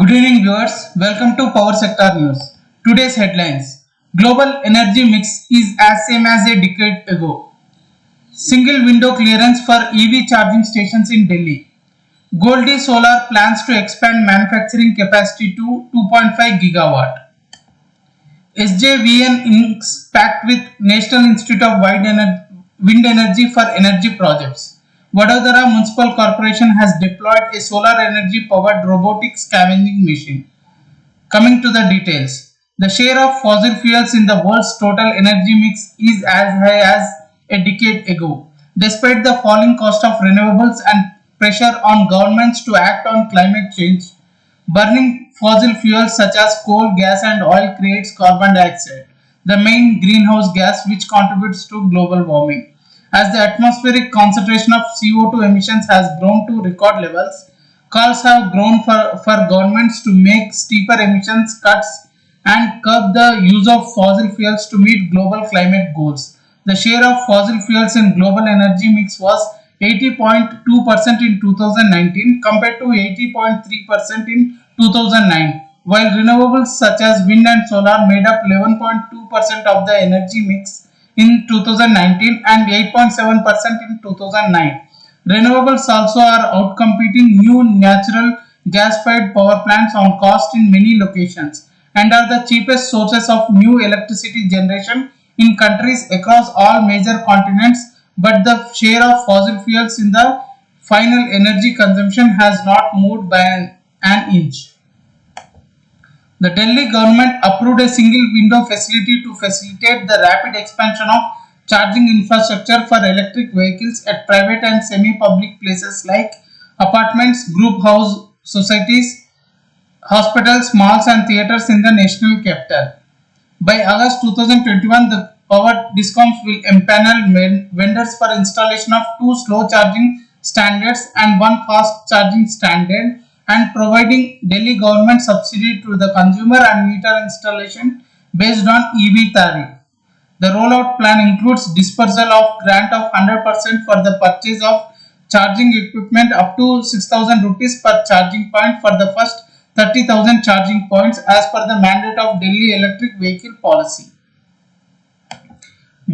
Good evening, viewers. Welcome to Power Sector News. Today's headlines: Global energy mix is as same as a decade ago. Single window clearance for EV charging stations in Delhi. Goldie Solar plans to expand manufacturing capacity to 2.5 gigawatt. SJVN inks pact with National Institute of Wind Energy for energy projects. Vadodara Municipal Corporation has deployed a solar energy powered robotic scavenging machine. Coming to the details, the share of fossil fuels in the world's total energy mix is as high as a decade ago. Despite the falling cost of renewables and pressure on governments to act on climate change, burning fossil fuels such as coal, gas, and oil creates carbon dioxide, the main greenhouse gas which contributes to global warming. As the atmospheric concentration of CO2 emissions has grown to record levels, calls have grown for governments to make steeper emissions cuts and curb the use of fossil fuels to meet global climate goals. The share of fossil fuels in global energy mix was 80.2% in 2019 compared to 80.3% in 2009, while renewables such as wind and solar made up 11.2% of the energy mix in 2019 and 8.7% in 2009. Renewables also are outcompeting new natural gas-fired power plants on cost in many locations and are the cheapest sources of new electricity generation in countries across all major continents, but the share of fossil fuels in the final energy consumption has not moved by an inch. The Delhi government approved a single window facility to facilitate the rapid expansion of charging infrastructure for electric vehicles at private and semi-public places like apartments, group house societies, hospitals, malls, and theatres in the national capital. By August 2021, the power discoms will empanel vendors for installation of two slow charging standards and one fast charging standard, and providing Delhi government subsidy to the consumer and meter installation based on EV tariff. The rollout plan includes dispersal of grant of 100% for the purchase of charging equipment up to 6,000 rupees per charging point for the first 30,000 charging points as per the mandate of Delhi electric vehicle policy.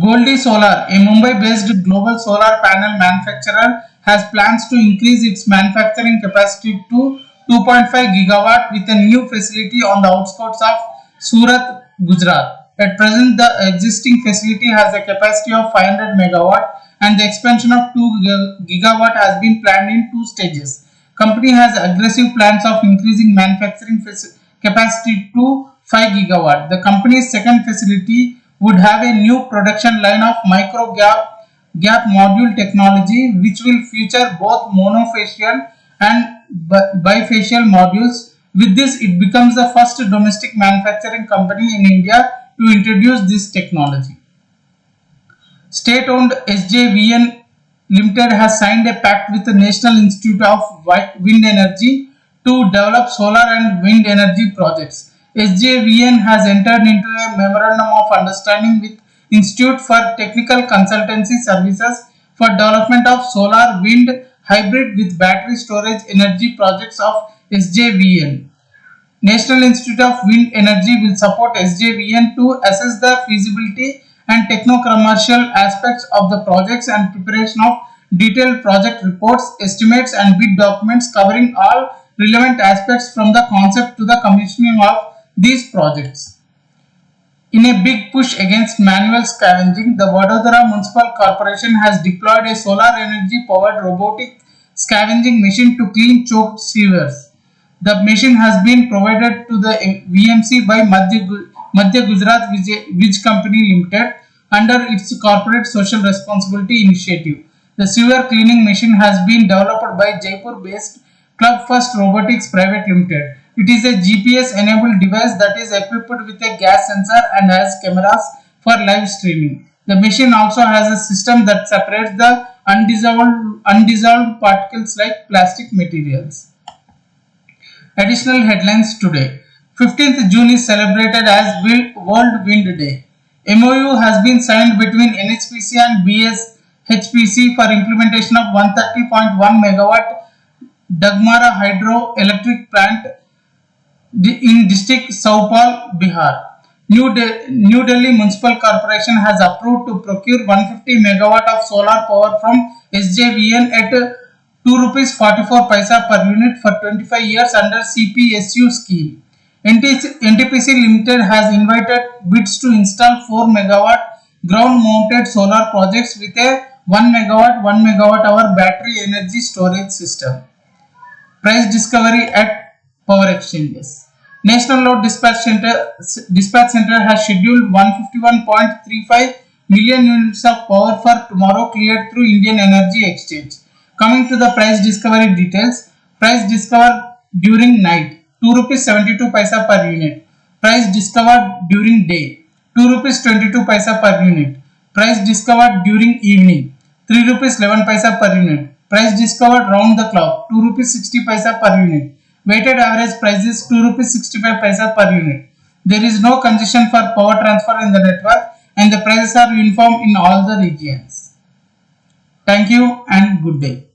Goldie Solar, a Mumbai-based global solar panel manufacturer, has plans to increase its manufacturing capacity to 2.5 gigawatt with a new facility on the outskirts of Surat, Gujarat. At present, the existing facility has a capacity of 500 megawatt and the expansion of 2 gigawatt has been planned in two stages. Company has aggressive plans of increasing manufacturing capacity to 5 gigawatt. The company's second facility would have a new production line of micro gap module technology which will feature both monofacial and bifacial modules. With this, it becomes the first domestic manufacturing company in India to introduce this technology. State-owned SJVN Limited has signed a pact with the National Institute of Wind Energy to develop solar and wind energy projects. SJVN has entered into a memorandum of understanding with Institute for Technical Consultancy Services for development of solar wind hybrid with battery storage energy projects of SJVN. National Institute of Wind Energy will support SJVN to assess the feasibility and techno-commercial aspects of the projects and preparation of detailed project reports, estimates and bid documents covering all relevant aspects from the concept to the commissioning of these projects. In a big push against manual scavenging, the Vadodara Municipal Corporation has deployed a solar energy powered robotic scavenging machine to clean choked sewers. The machine has been provided to the VMC by Madhya Gujarat Vij Company Limited under its corporate social responsibility initiative. The sewer cleaning machine has been developed by Jaipur-based Club First Robotics Private Limited. It is a GPS-enabled device that is equipped with a gas sensor and has cameras for live streaming. The machine also has a system that separates the undissolved particles like plastic materials. Additional headlines today. 15th June is celebrated as World Wind Day. MOU has been signed between NHPC and BSHPC for implementation of 130.1 megawatt Dagmara hydro electric plant in district Saupal, Bihar. New Delhi Municipal Corporation has approved to procure 150 megawatt of solar power from SJVN at 2 rupees 44 paisa per unit for 25 years under CPSU scheme. NTPC Limited has invited bids to install 4 megawatt ground mounted solar projects with a 1 megawatt 1 megawatt hour battery energy storage system. Price discovery at power exchanges. National Load Dispatch Center has scheduled 151.35 million units of power for tomorrow cleared through Indian Energy Exchange. Coming to the price discovery details, price discovered during night 2 rupees 72 paisa per unit. Price discovered during day 2 rupees 22 paisa per unit. Price discovered during evening 3 rupees 11 paisa per unit. Price discovered round the clock 2 rupees 60 paisa per unit. Weighted average price is 2 rupees 65 paisa per unit. There is no congestion for power transfer in the network and the prices are uniform in all the regions. Thank you and good day.